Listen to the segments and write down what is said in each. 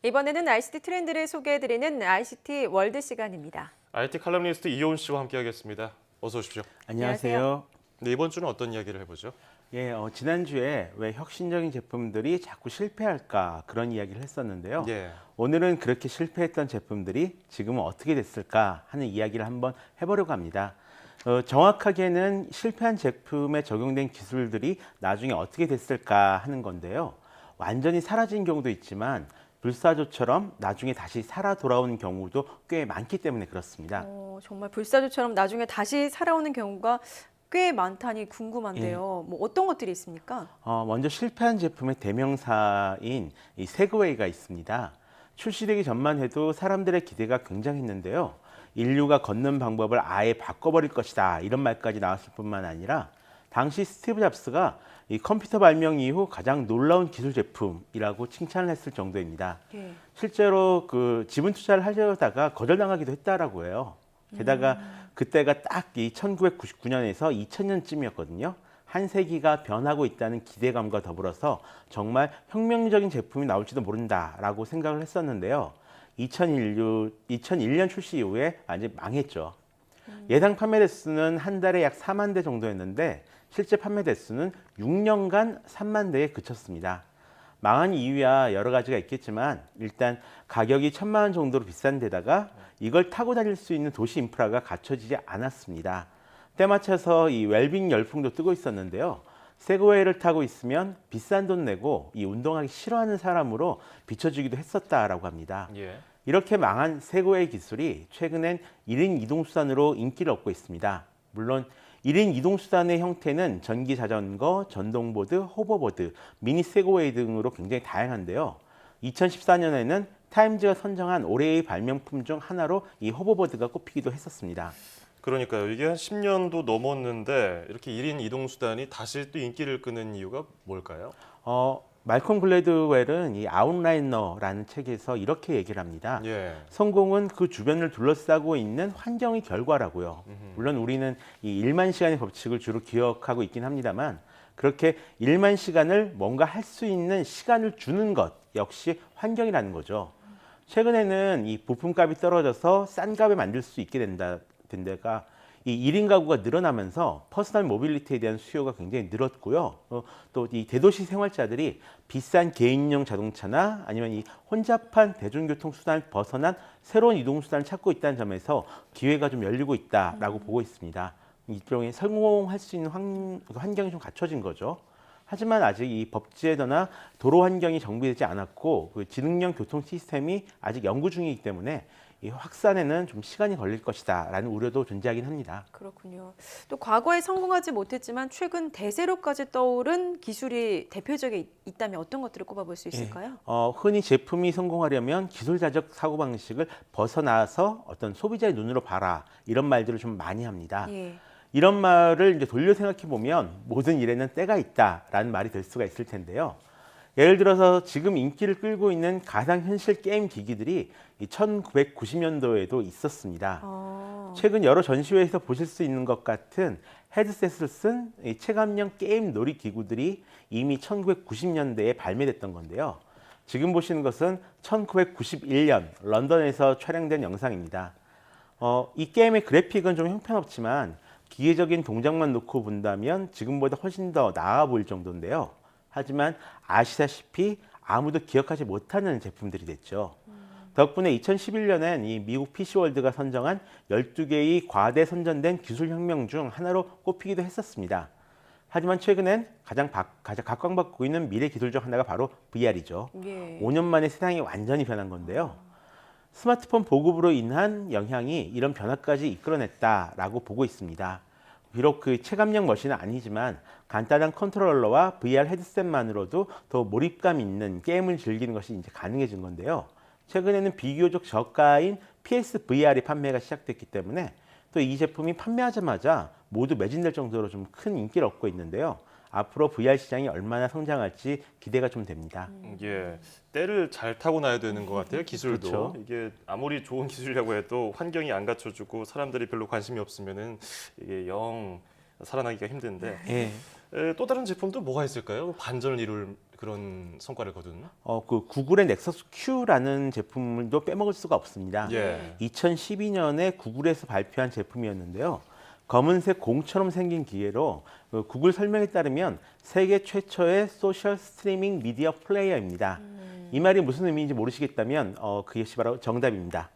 이번에는 ICT 트렌드를 소개해드리는 ICT 월드 시간입니다. IT 칼럼니스트 이효은 씨와 함께하겠습니다. 어서 오십시오. 안녕하세요. 네, 이번 주는 어떤 이야기를 해보죠? 지난주에 왜 혁신적인 제품들이 자꾸 실패할까 그런 이야기를 했었는데요. 예. 오늘은 그렇게 실패했던 제품들이 지금은 어떻게 됐을까 하는 이야기를 한번 해보려고 합니다. 정확하게는 실패한 제품에 적용된 기술들이 나중에 어떻게 됐을까 하는 건데요. 완전히 사라진 경우도 있지만 불사조처럼 나중에 다시 살아 돌아오는 경우도 꽤 많기 때문에 그렇습니다. 정말 불사조처럼 나중에 다시 살아오는 경우가 꽤 많다니 궁금한데요. 뭐 어떤 것들이 있습니까? 먼저 실패한 제품의 대명사인 이 세그웨이가 있습니다. 출시되기 전만 해도 사람들의 기대가 굉장했는데요. 인류가 걷는 방법을 아예 바꿔버릴 것이다 이런 말까지 나왔을 뿐만 아니라 당시 스티브 잡스가 이 컴퓨터 발명 이후 가장 놀라운 기술 제품이라고 칭찬을 했을 정도입니다. 예. 실제로 그 지분 투자를 하려다가 거절당하기도 했다라고 해요. 게다가 그때가 딱 이 1999년에서 2000년쯤이었거든요. 한 세기가 변하고 있다는 기대감과 더불어서 정말 혁명적인 제품이 나올지도 모른다라고 생각을 했었는데요. 2001년 출시 이후에 완전히 망했죠. 예상 판매 대수는 한 달에 약 4만 대 정도였는데 실제 판매 대수는 6년간 3만 대에 그쳤습니다. 망한 이유야 여러 가지가 있겠지만 일단 가격이 1,000만 원 정도로 비싼 데다가 이걸 타고 다닐 수 있는 도시 인프라가 갖춰지지 않았습니다. 때 맞춰서 이 웰빙 열풍도 뜨고 있었는데요. 세그웨이를 타고 있으면 비싼 돈 내고 이 운동하기 싫어하는 사람으로 비춰지기도 했었다라고 합니다. 예. 이렇게 망한 세그웨이 기술이 최근엔 1인 이동수단으로 인기를 얻고 있습니다. 물론 1인 이동수단의 형태는 전기 자전거, 전동보드, 호버보드, 미니 세그웨이 등으로 굉장히 다양한데요. 2014년에는 타임즈가 선정한 올해의 발명품 중 하나로 이 호버보드가 꼽히기도 했었습니다. 그러니까요. 이게 한 10년도 넘었는데 이렇게 1인 이동수단이 다시 또 인기를 끄는 이유가 뭘까요? 말콤 글래드웰은 이 아웃라이너라는 책에서 이렇게 얘기를 합니다. 예. 성공은 그 주변을 둘러싸고 있는 환경의 결과라고요. 물론 우리는 이 1만 시간의 법칙을 주로 기억하고 있긴 합니다만 그렇게 1만 시간을 뭔가 할 수 있는 시간을 주는 것 역시 환경이라는 거죠. 최근에는 이 부품값이 떨어져서 싼 값에 만들 수 있게 된 데가 이 1인 가구가 늘어나면서 퍼스널 모빌리티에 대한 수요가 굉장히 늘었고요. 또 이 대도시 생활자들이 비싼 개인용 자동차나 아니면 이 혼잡한 대중교통 수단을 벗어난 새로운 이동 수단을 찾고 있다는 점에서 기회가 좀 열리고 있다라고 보고 있습니다. 일종의 성공할 수 있는 환경이 좀 갖춰진 거죠. 하지만 아직 이 법제도나 도로 환경이 정비되지 않았고 그 지능형 교통 시스템이 아직 연구 중이기 때문에 이 확산에는 좀 시간이 걸릴 것이다라는 우려도 존재하긴 합니다. 그렇군요. 또 과거에 성공하지 못했지만 최근 대세로까지 떠오른 기술이 대표적에 있다면 어떤 것들을 꼽아볼 수 있을까요? 흔히 제품이 성공하려면 기술자적 사고방식을 벗어나서 어떤 소비자의 눈으로 봐라 이런 말들을 좀 많이 합니다. 예. 이런 말을 이제 돌려 생각해 보면 모든 일에는 때가 있다라는 말이 될 수가 있을 텐데요. 예를 들어서 지금 인기를 끌고 있는 가상현실 게임 기기들이 1990년도에도 있었습니다. 최근 여러 전시회에서 보실 수 있는 것 같은 헤드셋을 쓴 체감형 게임 놀이 기구들이 이미 1990년대에 발매됐던 건데요. 지금 보시는 것은 1991년 런던에서 촬영된 영상입니다. 이 게임의 그래픽은 좀 형편없지만 기계적인 동작만 놓고 본다면 지금보다 훨씬 더 나아 보일 정도인데요. 하지만 아시다시피 아무도 기억하지 못하는 제품들이 됐죠. 덕분에 2011년엔 이 미국 PC월드가 선정한 12개의 과대 선전된 기술혁명 중 하나로 꼽히기도 했었습니다. 하지만 최근엔 가장 각광받고 있는 미래 기술 중 하나가 바로 VR이죠. 예. 5년 만에 세상이 완전히 변한 건데요. 스마트폰 보급으로 인한 영향이 이런 변화까지 이끌어냈다라고 보고 있습니다. 비록 그 체감형 머신은 아니지만 간단한 컨트롤러와 VR 헤드셋만으로도 더 몰입감 있는 게임을 즐기는 것이 이제 가능해진 건데요. 최근에는 비교적 저가인 PSVR의 판매가 시작됐기 때문에 또 이 제품이 판매하자마자 모두 매진될 정도로 좀 큰 인기를 얻고 있는데요. 앞으로 VR 시장이 얼마나 성장할지 기대가 좀 됩니다. 예. 때를 잘 타고 나야 되는 것 같아요. 기술도. 그렇죠. 이게 아무리 좋은 기술이라고 해도 환경이 안 갖춰주고 사람들이 별로 관심이 없으면은 이게 영 살아나기가 힘든데 예. 또 다른 제품도 뭐가 있을까요? 반전을 이룰 그런 성과를 거둔? 그 구글의 넥서스 Q라는 제품도 빼먹을 수가 없습니다. 예. 2012년에 구글에서 발표한 제품이었는데요. 검은색 공처럼 생긴 기계로 그 구글 설명에 따르면 세계 최초의 소셜 스트리밍 미디어 플레이어입니다. 이 말이 무슨 의미인지 모르시겠다면 그것이 바로 정답입니다.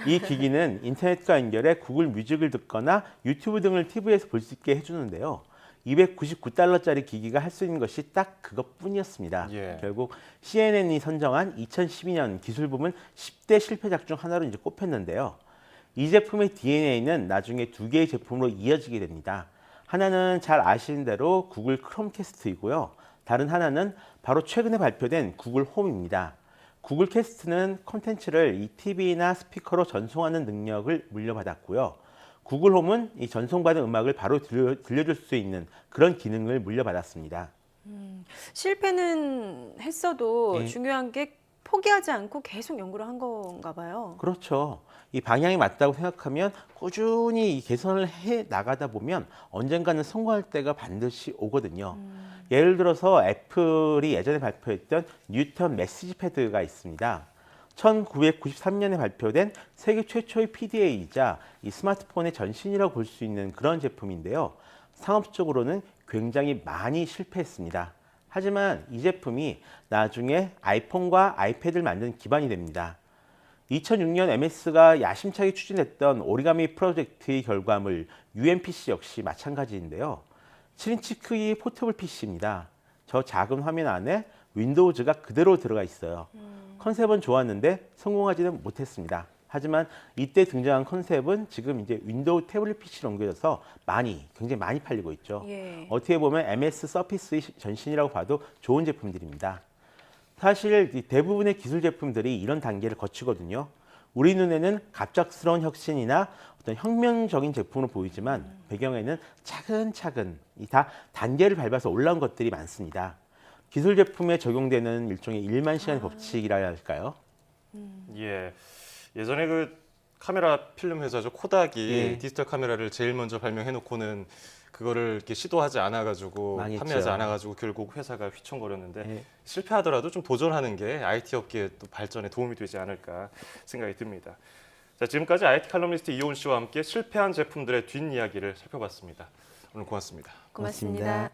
이 기기는 인터넷과 연결해 구글 뮤직을 듣거나 유튜브 등을 TV에서 볼 수 있게 해주는데요. $299짜리 기기가 할 수 있는 것이 딱 그것뿐이었습니다. 예. 결국 CNN이 선정한 2012년 기술 부문 10대 실패작 중 하나로 이제 꼽혔는데요. 이 제품의 DNA는 나중에 두 개의 제품으로 이어지게 됩니다. 하나는 잘 아시는 대로 구글 크롬캐스트이고요. 다른 하나는 바로 최근에 발표된 구글 홈입니다. 구글 캐스트는 콘텐츠를 이 TV나 스피커로 전송하는 능력을 물려받았고요. 구글 홈은 이 전송받은 음악을 바로 들려줄 수 있는 그런 기능을 물려받았습니다. 실패는 했어도 예. 중요한 게 포기하지 않고 계속 연구를 한 건가 봐요. 그렇죠. 이 방향이 맞다고 생각하면 꾸준히 이 개선을 해 나가다 보면 언젠가는 성공할 때가 반드시 오거든요. 예를 들어서 애플이 예전에 발표했던 뉴턴 메시지 패드가 있습니다. 1993년에 발표된 세계 최초의 PDA이자 이 스마트폰의 전신이라고 볼 수 있는 그런 제품인데요. 상업적으로는 굉장히 많이 실패했습니다. 하지만 이 제품이 나중에 아이폰과 아이패드를 만드는 기반이 됩니다. 2006년 MS가 야심차게 추진했던 오리가미 프로젝트의 결과물 UMPC 역시 마찬가지인데요. 7인치 크기의 포터블 PC입니다. 저 작은 화면 안에 윈도우즈가 그대로 들어가 있어요. 컨셉은 좋았는데 성공하지는 못했습니다. 하지만 이때 등장한 컨셉은 지금 이제 윈도우 태블릿 PC로 옮겨져서 굉장히 많이 팔리고 있죠. 예. 어떻게 보면 MS 서피스의 전신이라고 봐도 좋은 제품들입니다. 사실 이 대부분의 기술 제품들이 이런 단계를 거치거든요. 우리 눈에는 갑작스러운 혁신이나 어떤 혁명적인 제품으로 보이지만 배경에는 차근차근 다 단계를 밟아서 올라온 것들이 많습니다. 기술 제품에 적용되는 일종의 1만 시간의 법칙이라 해야 할까요? 예. 예전에 그 카메라 필름 회사죠. 코닥이 예. 디지털 카메라를 제일 먼저 발명해 놓고는 그거를 이렇게 시도하지 않아가지고 망했죠. 판매하지 않아가지고 결국 회사가 휘청거렸는데 예. 실패하더라도 좀 도전하는 게 IT 업계의 또 발전에 도움이 되지 않을까 생각이 듭니다. 자, 지금까지 IT 칼럼니스트 이호은 씨와 함께 실패한 제품들의 뒷이야기를 살펴봤습니다. 오늘 고맙습니다. 고맙습니다.